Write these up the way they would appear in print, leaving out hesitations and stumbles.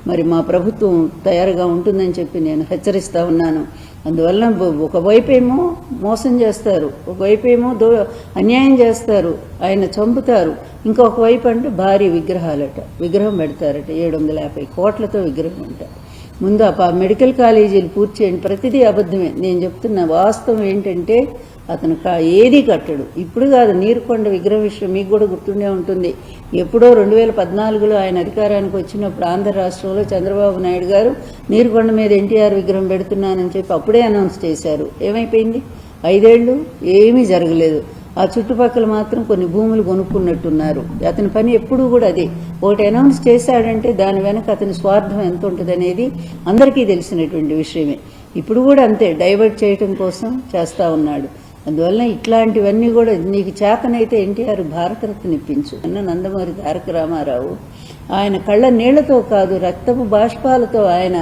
మరి మా ప్రభుత్వం తయారుగా ఉంటుందని చెప్పి నేను హెచ్చరిస్తూ ఉన్నాను. అందువల్ల ఒకవైపేమో మోసం చేస్తారు, ఒకవైపేమో అన్యాయం చేస్తారు, ఆయన చంపుతారు, ఇంకొక వైపు అంటే భారీ విగ్రహం పెడతారట, 750 కోట్లతో విగ్రహం అంట. ముందు మెడికల్ కాలేజీలు పూర్తి చేయండి. ప్రతిదీ అబద్ధమే. నేను చెప్తున్న వాస్తవం ఏంటంటే అతను ఏది కట్టడు. ఇప్పుడు కాదు, నీరుకొండ విగ్రహం విషయం మీకు కూడా గుర్తుండే ఉంటుంది. ఎప్పుడో 2014లో ఆయన అధికారానికి వచ్చినప్పుడు ఆంధ్ర రాష్ట్రంలో చంద్రబాబు నాయుడు గారు నీరుకొండ మీద ఎన్టీఆర్ విగ్రహం పెడుతున్నానని చెప్పి అప్పుడే అనౌన్స్ చేశారు. ఏమైపోయింది? 5 ఏళ్ళు ఏమీ జరగలేదు. ఆ చుట్టుపక్కల మాత్రం కొన్ని భూములు కొనుక్కున్నట్టున్నారు. అతని పని ఎప్పుడూ కూడా అదే. ఒకటి అనౌన్స్ చేశాడంటే దాని వెనక అతని స్వార్థం ఎంత ఉంటుంది అనేది అందరికీ తెలిసినటువంటి విషయమే. ఇప్పుడు కూడా అంతే, డైవర్ట్ చేయటం కోసం చేస్తూ ఉన్నాడు. అందువల్ల ఇట్లాంటివన్నీ కూడా నీకు చేతనైతే ఎన్టీఆర్ భారతరత్న ఇప్పించు అన్న నందమూరి తారక రామారావు ఆయన కళ్ళ నీళ్లతో కాదు, రక్తపు బాష్పాలతో ఆయన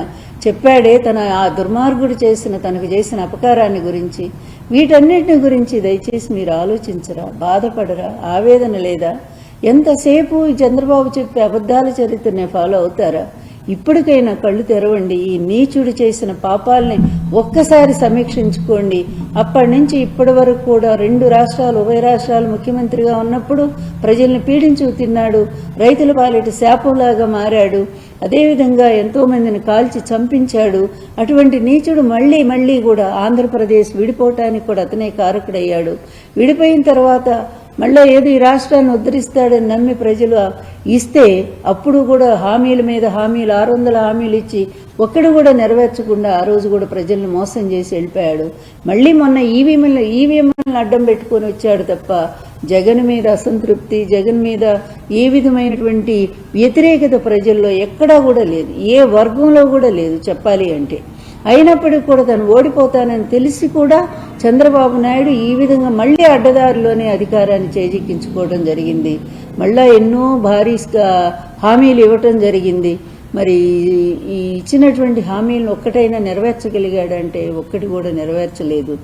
చెప్పాడే ఆ దుర్మార్గుడు తనకు చేసిన అపకారాన్ని గురించి. వీటన్నిటిని గురించి దయచేసి మీరు ఆలోచించరా? బాధపడరా? ఆవేదన లేదా? ఎంతసేపు చంద్రబాబు చెప్పే అబద్ధాల చరిత్రనే ఫాలో అవుతారా? ఇప్పటికైనా కళ్ళు తెరవండి. ఈ నీచుడు చేసిన పాపాలని ఒక్కసారి సమీక్షించుకోండి. అప్పటి నుంచి ఇప్పటి వరకు కూడా 2 రాష్ట్రాలు, ఉభయ రాష్ట్రాలు ముఖ్యమంత్రిగా ఉన్నప్పుడు ప్రజల్ని పీడించు తిన్నాడు, రైతుల పాలిట శాపంలాగా మారాడు, అదేవిధంగా ఎంతోమందిని కాల్చి చంపించాడు. అటువంటి నీచుడు మళ్ళీ కూడా ఆంధ్రప్రదేశ్ విడిపోవటానికి కూడా అతనే కారకుడయ్యాడు. విడిపోయిన తర్వాత మళ్ళీ ఏదో ఈ రాష్ట్రాన్ని ఉద్ధరిస్తాడని నమ్మి ప్రజలు ఇస్తే అప్పుడు కూడా హామీల మీద హామీలు, 600 హామీలు ఇచ్చి ఒక్కడు కూడా నెరవేర్చకుండా ఆ రోజు కూడా ప్రజల్ని మోసం చేసి వెళ్ళిపోయాడు. మళ్ళీ మొన్న ఈవీఎంలను అడ్డం పెట్టుకొని వచ్చాడు తప్ప జగన్ మీద అసంతృప్తి, జగన్ మీద ఏ విధమైనటువంటి వ్యతిరేకత ప్రజల్లో ఎక్కడా కూడా లేదు, ఏ వర్గంలో కూడా లేదు చెప్పాలి అంటే. అయినప్పటికీ కూడా తను ఓడిపోతానని తెలిసి కూడా చంద్రబాబు నాయుడు ఈ విధంగా మళ్ళీ అడ్డదారిలోనే అధికారాన్ని చేజిక్కించుకోవడం జరిగింది. మళ్ళా ఎన్నో భారీ హామీలు ఇవ్వటం జరిగింది. మరి ఈ ఇచ్చినటువంటి హామీలను ఒక్కటైనా నెరవేర్చగలిగాడంటే ఒక్కటి కూడా నెరవేర్చలేదు.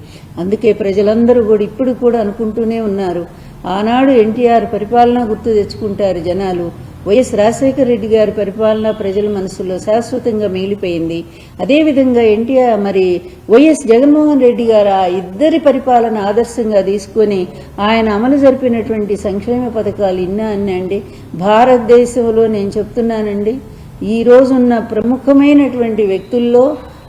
అందుకే ప్రజలందరూ కూడా ఇప్పుడు కూడా అనుకుంటూనే ఉన్నారు, ఆనాడు ఎన్టీఆర్ పరిపాలన గుర్తు తెచ్చుకుంటారు జనాలు. వైఎస్ రాజశేఖర రెడ్డి గారి పరిపాలన ప్రజల మనసులో శాశ్వతంగా మిగిలిపోయింది. అదేవిధంగా వైఎస్ జగన్మోహన్ రెడ్డి గారు ఆ ఇద్దరి పరిపాలన ఆదర్శంగా తీసుకొని ఆయన అమలు జరిపినటువంటి సంక్షేమ పథకాలు అన్నీ భారతదేశంలో నేను చెప్తున్నానండి, ఈ రోజున్న ప్రముఖమైనటువంటి వ్యక్తుల్లో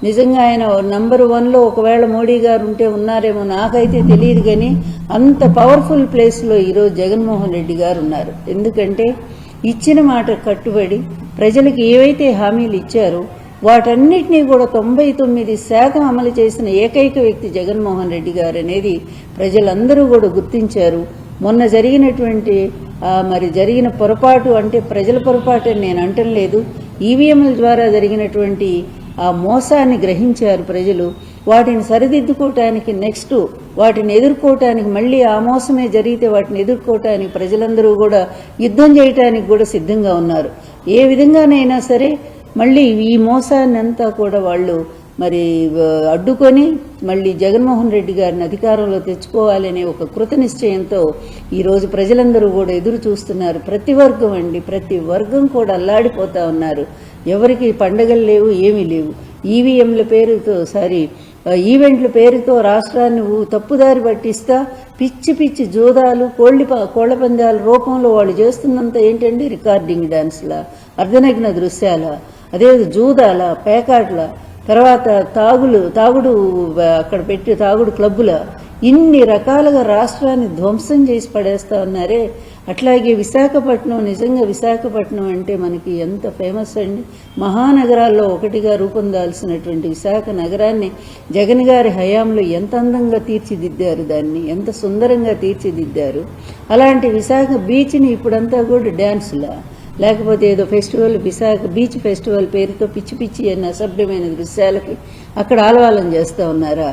నిజంగా ఆయన నంబర్ 1లో ఒకవేళ మోడీ గారు ఉంటే ఉన్నారేమో, నాకైతే తెలియదు. కానీ అంత పవర్ఫుల్ ప్లేస్లో ఈరోజు జగన్మోహన్ రెడ్డి గారు ఉన్నారు. ఎందుకంటే ఇచ్చిన మాట కట్టుబడి ప్రజలకు ఏవైతే హామీలు ఇచ్చారో వాటన్నిటినీ కూడా 99% అమలు చేసిన ఏకైక వ్యక్తి జగన్మోహన్ రెడ్డి గారు అనేది ప్రజలందరూ కూడా గుర్తించారు. మొన్న జరిగినటువంటి జరిగిన పొరపాటు అంటే ప్రజల పొరపాటు అని నేను అంటం లేదు, ఈవీఎంల ద్వారా జరిగినటువంటి ఆ మోసాన్ని గ్రహించారు ప్రజలు. వాటిని సరిదిద్దుకోవటానికి నెక్స్ట్ వాటిని ఎదుర్కోవటానికి మళ్ళీ ఆ మోసమే జరిగితే వాటిని ఎదుర్కోవటానికి ప్రజలందరూ కూడా యుద్ధం చేయటానికి కూడా సిద్ధంగా ఉన్నారు. ఏ విధంగానైనా సరే మళ్ళీ ఈ మోసాన్ని అంతా కూడా వాళ్ళు అడ్డుకొని మళ్ళీ జగన్మోహన్ రెడ్డి గారిని అధికారంలో తెచ్చుకోవాలనే ఒక కృత నిశ్చయంతో ఈరోజు ప్రజలందరూ కూడా ఎదురు చూస్తున్నారు. ప్రతి వర్గం కూడా అల్లాడిపోతా ఉన్నారు. ఎవరికి పండగలు లేవు, ఏమీ లేవు. ఈవీఎంల పేరుతో ఈవెంట్ల పేరుతో రాష్ట్రాన్ని తప్పుదారి పట్టిస్తా పిచ్చి జూదాలు, కోళ్ల పందాల రూపంలో వాళ్ళు చేస్తున్నంత ఏంటండి, రికార్డింగ్ డాన్స్ల, అర్ధనగ్న దృశ్యాల, అదే జూదాల, పేకాట్ల, తర్వాత తాగుడు అక్కడ పెట్టి తాగుడు క్లబ్బుల, ఇన్ని రకాలుగా రాష్ట్రాన్ని ధ్వంసం చేసి పడేస్తా ఉన్నారే. అట్లాగే విశాఖపట్నం, నిజంగా విశాఖపట్నం అంటే మనకి ఎంత ఫేమస్ అండి. మహానగరాల్లో ఒకటిగా రూపొందాల్సినటువంటి విశాఖ నగరాన్ని జగన్ గారి హయాంలో ఎంత అందంగా తీర్చిదిద్దారు, దాన్ని ఎంత సుందరంగా తీర్చిదిద్దారు. అలాంటి విశాఖ బీచ్ని ఇప్పుడంతా కూడా డ్యాన్సులా, లేకపోతే ఏదో ఫెస్టివల్, విశాఖ బీచ్ ఫెస్టివల్ పేరుతో పిచ్చి అన్న అసభ్యమైన దృశ్యాలకి అక్కడ ఆలవాలం చేస్తూ ఉన్నారా?